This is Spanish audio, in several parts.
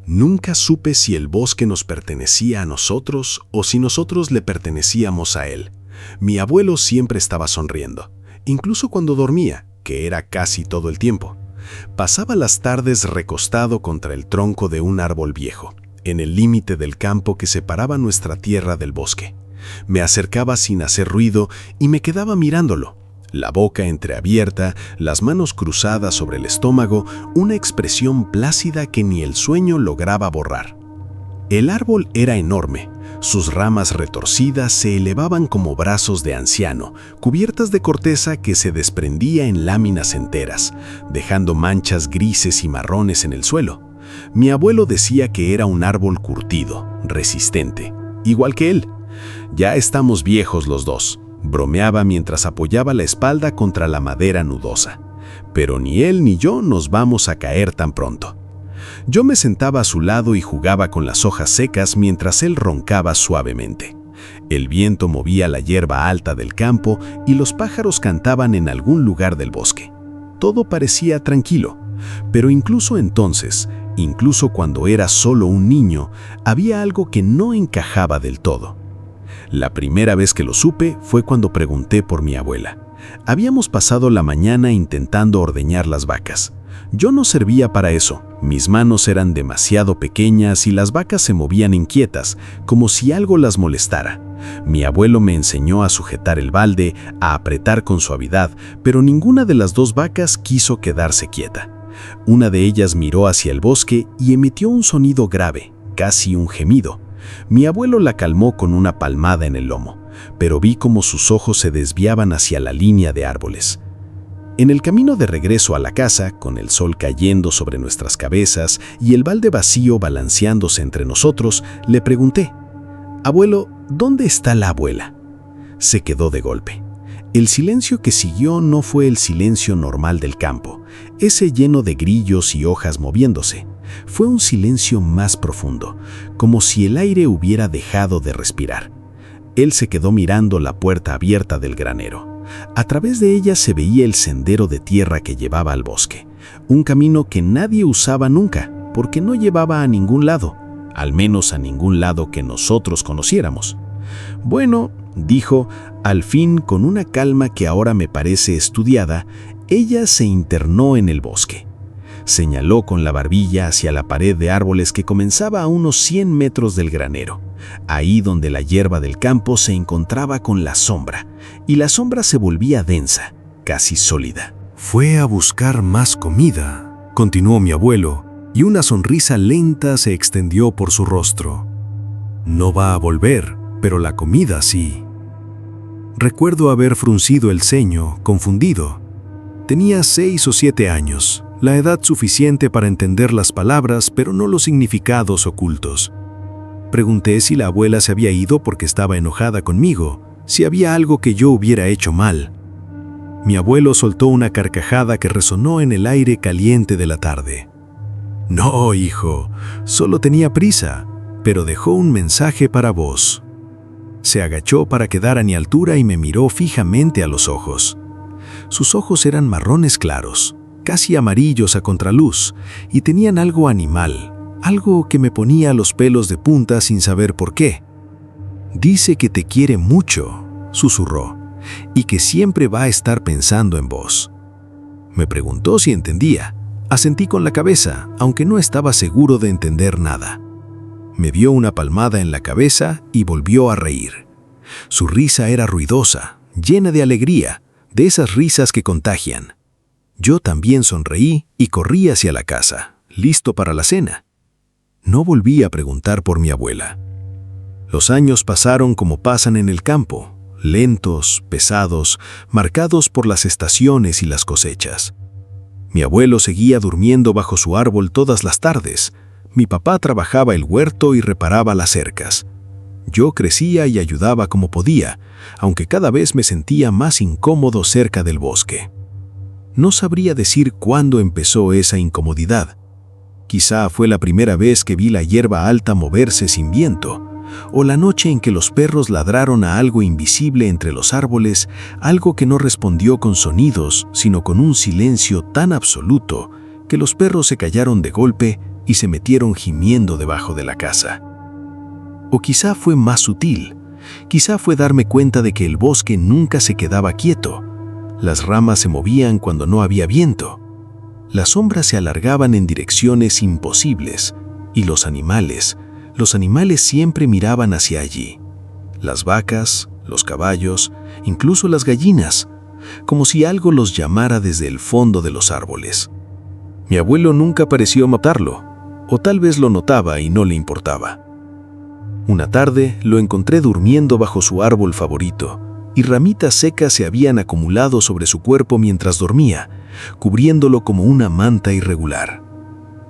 Nunca supe si el bosque nos pertenecía a nosotros o si nosotros le pertenecíamos a él. Mi abuelo siempre estaba sonriendo, incluso cuando dormía, que era casi todo el tiempo. Pasaba las tardes recostado contra el tronco de un árbol viejo, en el límite del campo que separaba nuestra tierra del bosque. Me acercaba sin hacer ruido y me quedaba mirándolo. La boca entreabierta, las manos cruzadas sobre el estómago, una expresión plácida que ni el sueño lograba borrar. El árbol era enorme. Sus ramas retorcidas se elevaban como brazos de anciano, cubiertas de corteza que se desprendía en láminas enteras, dejando manchas grises y marrones en el suelo. Mi abuelo decía que era un árbol curtido, resistente, igual que él. Ya estamos viejos los dos, bromeaba mientras apoyaba la espalda contra la madera nudosa. Pero ni él ni yo nos vamos a caer tan pronto. Yo me sentaba a su lado y jugaba con las hojas secas mientras él roncaba suavemente. El viento movía la hierba alta del campo y los pájaros cantaban en algún lugar del bosque. Todo parecía tranquilo, pero incluso entonces, incluso cuando era solo un niño, había algo que no encajaba del todo. La primera vez que lo supe fue cuando pregunté por mi abuela. Habíamos pasado la mañana intentando ordeñar las vacas. Yo no servía para eso. Mis manos eran demasiado pequeñas y las vacas se movían inquietas, como si algo las molestara. Mi abuelo me enseñó a sujetar el balde, a apretar con suavidad, pero ninguna de las dos vacas quiso quedarse quieta. Una de ellas miró hacia el bosque y emitió un sonido grave, casi un gemido. Mi abuelo la calmó con una palmada en el lomo, pero vi cómo sus ojos se desviaban hacia la línea de árboles. En el camino de regreso a la casa, con el sol cayendo sobre nuestras cabezas y el balde vacío balanceándose entre nosotros, le pregunté: «Abuelo, ¿dónde está la abuela?». Se quedó de golpe. El silencio que siguió no fue el silencio normal del campo, ese lleno de grillos y hojas moviéndose. Fue un silencio más profundo, como si el aire hubiera dejado de respirar. Él se quedó mirando la puerta abierta del granero. A través de ella se veía el sendero de tierra que llevaba al bosque, un camino que nadie usaba nunca, porque no llevaba a ningún lado, al menos a ningún lado que nosotros conociéramos. «Bueno», dijo, al fin con una calma que ahora me parece estudiada, ella se internó en el bosque. Señaló con la barbilla hacia la pared de árboles que comenzaba a unos 100 metros del granero, ahí donde la hierba del campo se encontraba con la sombra, y la sombra se volvía densa, casi sólida. «Fue a buscar más comida», continuó mi abuelo, y una sonrisa lenta se extendió por su rostro. «No va a volver, pero la comida sí». Recuerdo haber fruncido el ceño, confundido. Tenía 6 o 7 años, la edad suficiente para entender las palabras, pero no los significados ocultos. Pregunté si la abuela se había ido porque estaba enojada conmigo, si había algo que yo hubiera hecho mal. Mi abuelo soltó una carcajada que resonó en el aire caliente de la tarde. «No, hijo, solo tenía prisa, pero dejó un mensaje para vos». Se agachó para quedar a mi altura y me miró fijamente a los ojos. Sus ojos eran marrones claros, casi amarillos a contraluz, y tenían algo animal, algo que me ponía los pelos de punta sin saber por qué. «Dice que te quiere mucho», susurró, «y que siempre va a estar pensando en vos». Me preguntó si entendía. Asentí con la cabeza, aunque no estaba seguro de entender nada. Me dio una palmada en la cabeza y volvió a reír. Su risa era ruidosa, llena de alegría, de esas risas que contagian. Yo también sonreí y corrí hacia la casa, listo para la cena. No volví a preguntar por mi abuela. Los años pasaron como pasan en el campo, lentos, pesados, marcados por las estaciones y las cosechas. Mi abuelo seguía durmiendo bajo su árbol todas las tardes. Mi papá trabajaba el huerto y reparaba las cercas. Yo crecía y ayudaba como podía, aunque cada vez me sentía más incómodo cerca del bosque. No sabría decir cuándo empezó esa incomodidad. Quizá fue la primera vez que vi la hierba alta moverse sin viento, o la noche en que los perros ladraron a algo invisible entre los árboles, algo que no respondió con sonidos, sino con un silencio tan absoluto que los perros se callaron de golpe y se metieron gimiendo debajo de la casa. O quizá fue más sutil. Quizá fue darme cuenta de que el bosque nunca se quedaba quieto. Las ramas se movían cuando no había viento. Las sombras se alargaban en direcciones imposibles y los animales siempre miraban hacia allí. Las vacas, los caballos, incluso las gallinas, como si algo los llamara desde el fondo de los árboles. Mi abuelo nunca pareció matarlo, o tal vez lo notaba y no le importaba. Una tarde lo encontré durmiendo bajo su árbol favorito, y ramitas secas se habían acumulado sobre su cuerpo mientras dormía, cubriéndolo como una manta irregular.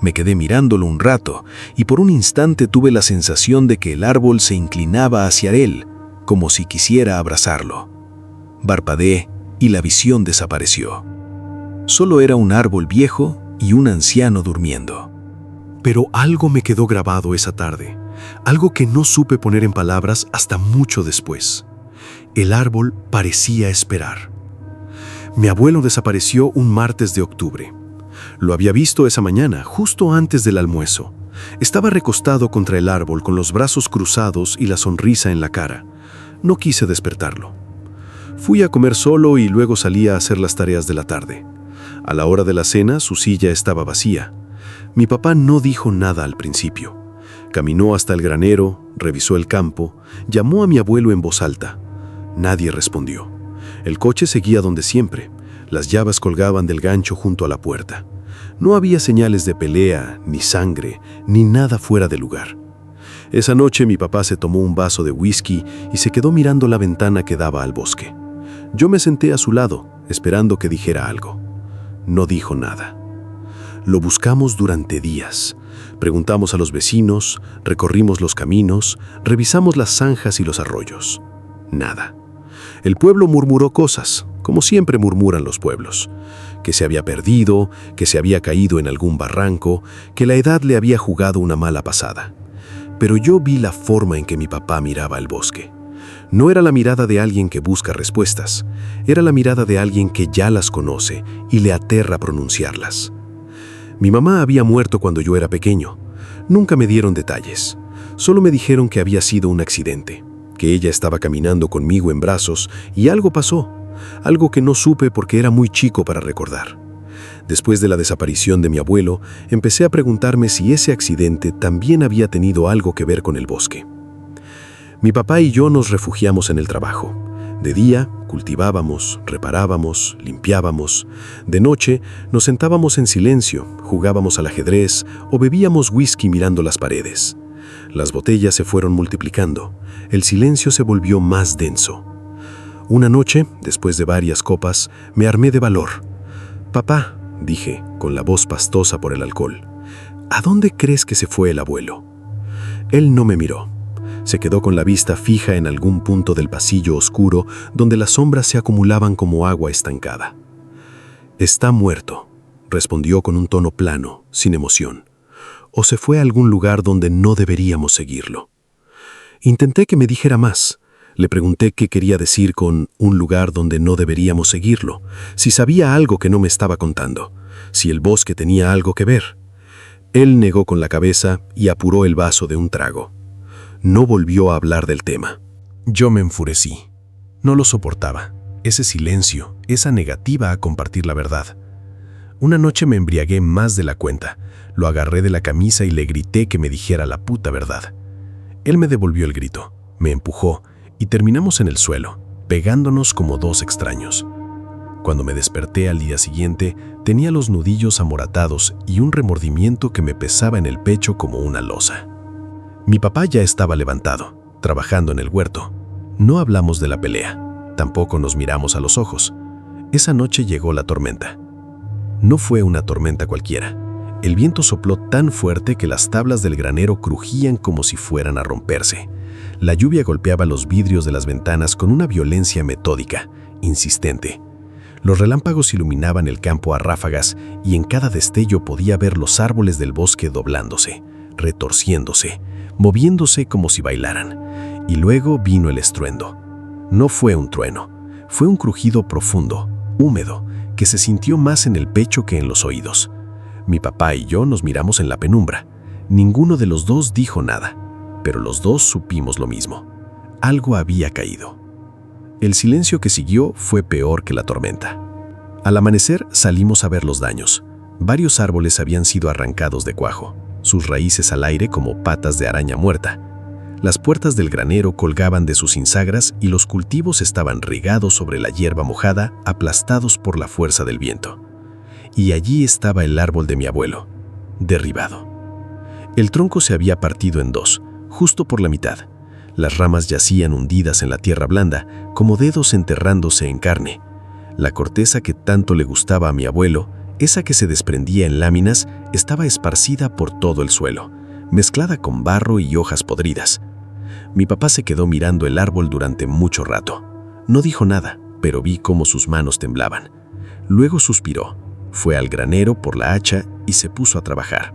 Me quedé mirándolo un rato, y por un instante tuve la sensación de que el árbol se inclinaba hacia él, como si quisiera abrazarlo. Parpadeé y la visión desapareció. Solo era un árbol viejo y un anciano durmiendo. Pero algo me quedó grabado esa tarde, algo que no supe poner en palabras hasta mucho después. El árbol parecía esperar. Mi abuelo desapareció un martes de octubre. Lo había visto esa mañana, justo antes del almuerzo. Estaba recostado contra el árbol con los brazos cruzados y la sonrisa en la cara. No quise despertarlo. Fui a comer solo y luego salí a hacer las tareas de la tarde. A la hora de la cena, su silla estaba vacía. Mi papá no dijo nada al principio. Caminó hasta el granero, revisó el campo, llamó a mi abuelo en voz alta. Nadie respondió. El coche seguía donde siempre. Las llaves colgaban del gancho junto a la puerta. No había señales de pelea, ni sangre, ni nada fuera de lugar. Esa noche mi papá se tomó un vaso de whisky y se quedó mirando la ventana que daba al bosque. Yo me senté a su lado, esperando que dijera algo. No dijo nada. Lo buscamos durante días. Preguntamos a los vecinos, recorrimos los caminos, revisamos las zanjas y los arroyos. Nada. El pueblo murmuró cosas, como siempre murmuran los pueblos. Que se había perdido, que se había caído en algún barranco, que la edad le había jugado una mala pasada. Pero yo vi la forma en que mi papá miraba el bosque. No era la mirada de alguien que busca respuestas, era la mirada de alguien que ya las conoce y le aterra pronunciarlas. Mi mamá había muerto cuando yo era pequeño. Nunca me dieron detalles. Solo me dijeron que había sido un accidente, que ella estaba caminando conmigo en brazos y algo pasó, algo que no supe porque era muy chico para recordar. Después de la desaparición de mi abuelo, empecé a preguntarme si ese accidente también había tenido algo que ver con el bosque. Mi papá y yo nos refugiamos en el trabajo. De día, cultivábamos, reparábamos, limpiábamos. De noche, nos sentábamos en silencio, jugábamos al ajedrez o bebíamos whisky mirando las paredes. Las botellas se fueron multiplicando. El silencio se volvió más denso. Una noche, después de varias copas, me armé de valor. «Papá», dije, con la voz pastosa por el alcohol, «¿a dónde crees que se fue el abuelo?» Él no me miró. Se quedó con la vista fija en algún punto del pasillo oscuro donde las sombras se acumulaban como agua estancada. «Está muerto», respondió con un tono plano, sin emoción. «O se fue a algún lugar donde no deberíamos seguirlo». Intenté que me dijera más. Le pregunté qué quería decir con un lugar donde no deberíamos seguirlo, si sabía algo que no me estaba contando, si el bosque tenía algo que ver. Él negó con la cabeza y apuró el vaso de un trago. No volvió a hablar del tema. Yo me enfurecí. No lo soportaba. Ese silencio, esa negativa a compartir la verdad. Una noche me embriagué más de la cuenta. Lo agarré de la camisa y le grité que me dijera la puta verdad. Él me devolvió el grito, me empujó y terminamos en el suelo, pegándonos como dos extraños. Cuando me desperté al día siguiente, tenía los nudillos amoratados y un remordimiento que me pesaba en el pecho como una losa. Mi papá ya estaba levantado, trabajando en el huerto. No hablamos de la pelea, tampoco nos miramos a los ojos. Esa noche llegó la tormenta. No fue una tormenta cualquiera. El viento sopló tan fuerte que las tablas del granero crujían como si fueran a romperse. La lluvia golpeaba los vidrios de las ventanas con una violencia metódica, insistente. Los relámpagos iluminaban el campo a ráfagas y en cada destello podía ver los árboles del bosque doblándose, retorciéndose, moviéndose como si bailaran. Y luego vino el estruendo. No fue un trueno, fue un crujido profundo, húmedo, que se sintió más en el pecho que en los oídos. Mi papá y yo nos miramos en la penumbra. Ninguno de los dos dijo nada, pero los dos supimos lo mismo. Algo había caído. El silencio que siguió fue peor que la tormenta. Al amanecer salimos a ver los daños. Varios árboles habían sido arrancados de cuajo, sus raíces al aire como patas de araña muerta. Las puertas del granero colgaban de sus ensagras y los cultivos estaban regados sobre la hierba mojada, aplastados por la fuerza del viento. Y allí estaba el árbol de mi abuelo, derribado. El tronco se había partido en dos, justo por la mitad. Las ramas yacían hundidas en la tierra blanda, como dedos enterrándose en carne. La corteza que tanto le gustaba a mi abuelo, esa que se desprendía en láminas, estaba esparcida por todo el suelo, mezclada con barro y hojas podridas. Mi papá se quedó mirando el árbol durante mucho rato. No dijo nada, pero vi cómo sus manos temblaban. Luego suspiró, fue al granero por la hacha y se puso a trabajar.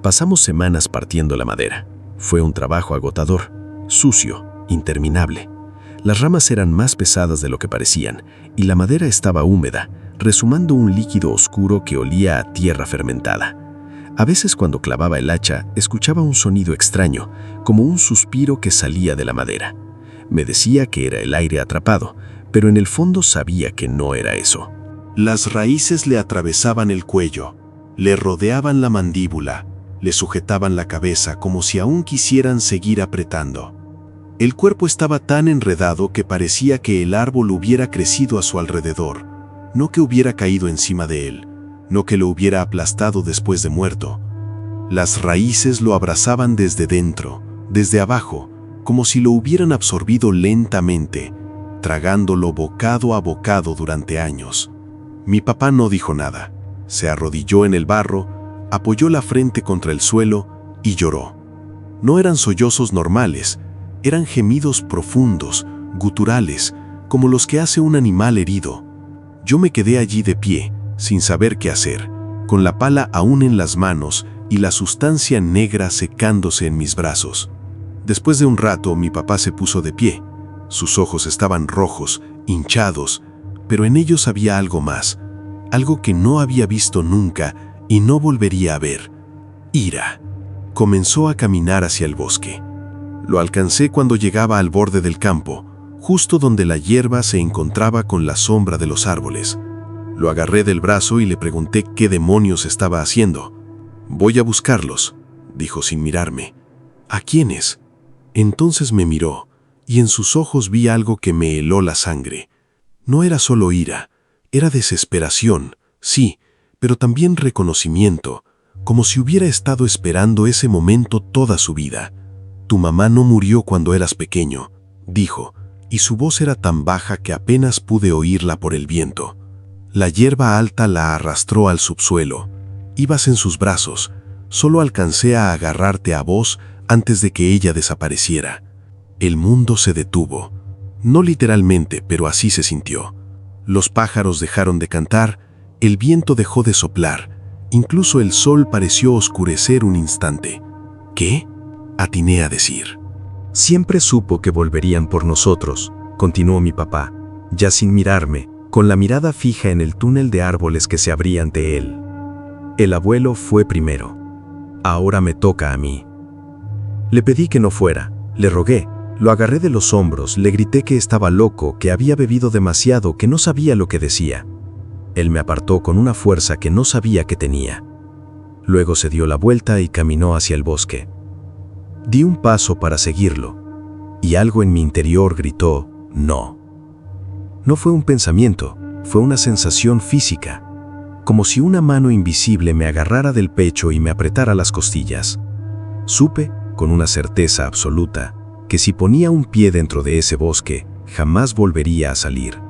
Pasamos semanas partiendo la madera. Fue un trabajo agotador, sucio, interminable. Las ramas eran más pesadas de lo que parecían y la madera estaba húmeda, resumando un líquido oscuro que olía a tierra fermentada. A veces cuando clavaba el hacha, escuchaba un sonido extraño, como un suspiro que salía de la madera. Me decía que era el aire atrapado, pero en el fondo sabía que no era eso. Las raíces le atravesaban el cuello, le rodeaban la mandíbula, le sujetaban la cabeza como si aún quisieran seguir apretando. El cuerpo estaba tan enredado que parecía que el árbol hubiera crecido a su alrededor, no que hubiera caído encima de él, no que lo hubiera aplastado después de muerto. Las raíces lo abrazaban desde dentro, desde abajo, como si lo hubieran absorbido lentamente, tragándolo bocado a bocado durante años. Mi papá no dijo nada. Se arrodilló en el barro, apoyó la frente contra el suelo y lloró. No eran sollozos normales, eran gemidos profundos, guturales, como los que hace un animal herido. Yo me quedé allí de pie, sin saber qué hacer, con la pala aún en las manos y la sustancia negra secándose en mis brazos. Después de un rato, mi papá se puso de pie. Sus ojos estaban rojos, hinchados, pero en ellos había algo más, algo que no había visto nunca y no volvería a ver: ira. Comenzó a caminar hacia el bosque. Lo alcancé cuando llegaba al borde del campo, justo donde la hierba se encontraba con la sombra de los árboles. Lo agarré del brazo y le pregunté qué demonios estaba haciendo. «Voy a buscarlos», dijo sin mirarme. «¿A quiénes?». Entonces me miró, y en sus ojos vi algo que me heló la sangre. No era solo ira, era desesperación, sí, pero también reconocimiento, como si hubiera estado esperando ese momento toda su vida. «Tu mamá no murió cuando eras pequeño», dijo, y su voz era tan baja que apenas pude oírla por el viento. La hierba alta la arrastró al subsuelo. Ibas en sus brazos. Solo alcancé a agarrarte a vos antes de que ella desapareciera. El mundo se detuvo. No literalmente, pero así se sintió. Los pájaros dejaron de cantar, el viento dejó de soplar, incluso el sol pareció oscurecer un instante. «¿Qué?», atiné a decir. Siempre supo que volverían por nosotros, continuó mi papá, ya sin mirarme, con la mirada fija en el túnel de árboles que se abría ante él. El abuelo fue primero. Ahora me toca a mí. Le pedí que no fuera, le rogué, lo agarré de los hombros, le grité que estaba loco, que había bebido demasiado, que no sabía lo que decía. Él me apartó con una fuerza que no sabía que tenía. Luego se dio la vuelta y caminó hacia el bosque. Di un paso para seguirlo, y algo en mi interior gritó, «no». No fue un pensamiento, fue una sensación física, como si una mano invisible me agarrara del pecho y me apretara las costillas. Supe, con una certeza absoluta, que si ponía un pie dentro de ese bosque, jamás volvería a salir,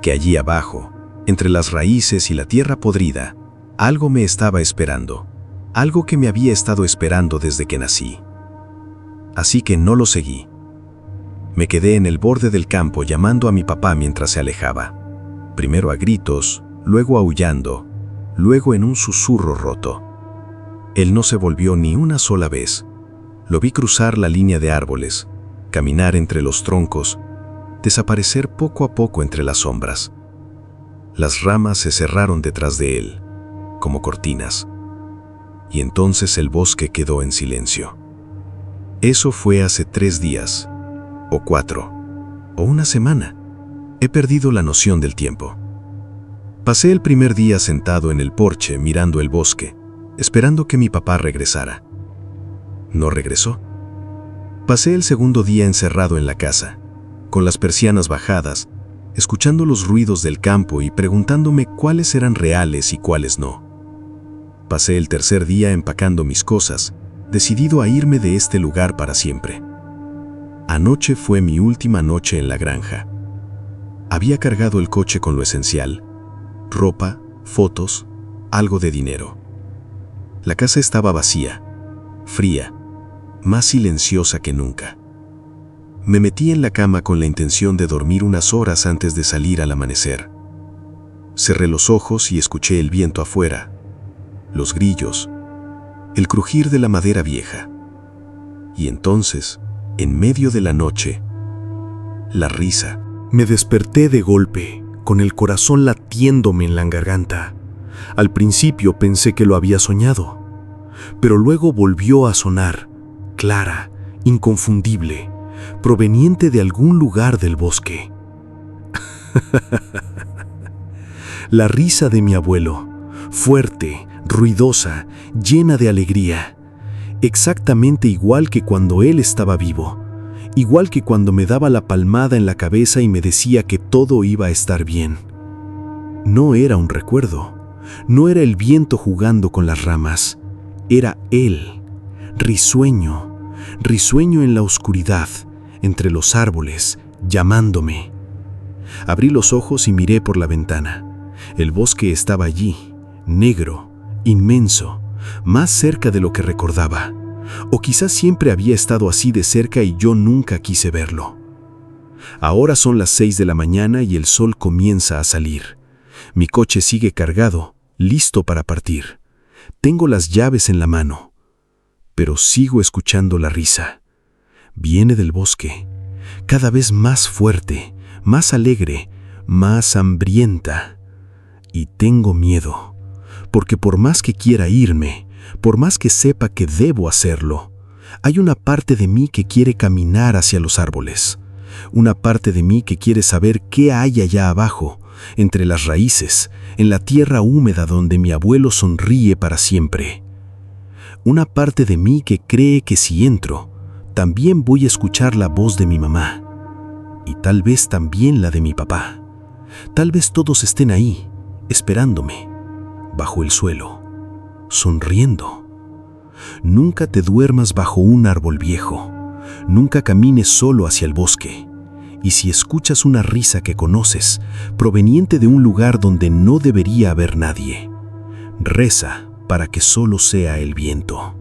que allí abajo, entre las raíces y la tierra podrida, algo me estaba esperando, algo que me había estado esperando desde que nací. Así que no lo seguí. Me quedé en el borde del campo llamando a mi papá mientras se alejaba. Primero a gritos, luego aullando, luego en un susurro roto. Él no se volvió ni una sola vez. Lo vi cruzar la línea de árboles, caminar entre los troncos, desaparecer poco a poco entre las sombras. Las ramas se cerraron detrás de él, como cortinas. y entonces el bosque quedó en silencio. Eso fue hace 3 días, o 4, o una semana. He perdido la noción del tiempo. Pasé el primer día sentado en el porche mirando el bosque, esperando que mi papá regresara. No regresó. Pasé el segundo día encerrado en la casa, con las persianas bajadas, escuchando los ruidos del campo y preguntándome cuáles eran reales y cuáles no. Pasé el tercer día empacando mis cosas, decidido a irme de este lugar para siempre. Anoche fue mi última noche en la granja. Había cargado el coche con lo esencial: ropa, fotos, algo de dinero. La casa estaba vacía, fría, más silenciosa que nunca. Me metí en la cama con la intención de dormir unas horas antes de salir al amanecer. Cerré los ojos y escuché el viento afuera, los grillos, el crujir de la madera vieja. Y entonces, en medio de la noche, la risa. Me desperté de golpe, con el corazón latiéndome en la garganta. Al principio pensé que lo había soñado, pero luego volvió a sonar, clara, inconfundible, proveniente de algún lugar del bosque. La risa de mi abuelo, fuerte, ruidosa, llena de alegría, exactamente igual que cuando él estaba vivo, igual que cuando me daba la palmada en la cabeza y me decía que todo iba a estar bien. No era un recuerdo, no era el viento jugando con las ramas, era él, risueño, risueño en la oscuridad, entre los árboles, llamándome. Abrí los ojos y miré por la ventana. El bosque estaba allí, negro, inmenso, más cerca de lo que recordaba. O quizás siempre había estado así de cerca y yo nunca quise verlo. Ahora son las 6 de la mañana y el sol comienza a salir. Mi coche sigue cargado, listo para partir. Tengo las llaves en la mano, pero sigo escuchando la risa. Viene del bosque, cada vez más fuerte, más alegre, más hambrienta. Y tengo miedo, porque por más que quiera irme, por más que sepa que debo hacerlo, hay una parte de mí que quiere caminar hacia los árboles, una parte de mí que quiere saber qué hay allá abajo, entre las raíces, en la tierra húmeda donde mi abuelo sonríe para siempre. Una parte de mí que cree que si entro, también voy a escuchar la voz de mi mamá, y tal vez también la de mi papá. Tal vez todos estén ahí, esperándome, bajo el suelo, sonriendo. Nunca te duermas bajo un árbol viejo, nunca camines solo hacia el bosque. Y si escuchas una risa que conoces, proveniente de un lugar donde no debería haber nadie, reza para que solo sea el viento.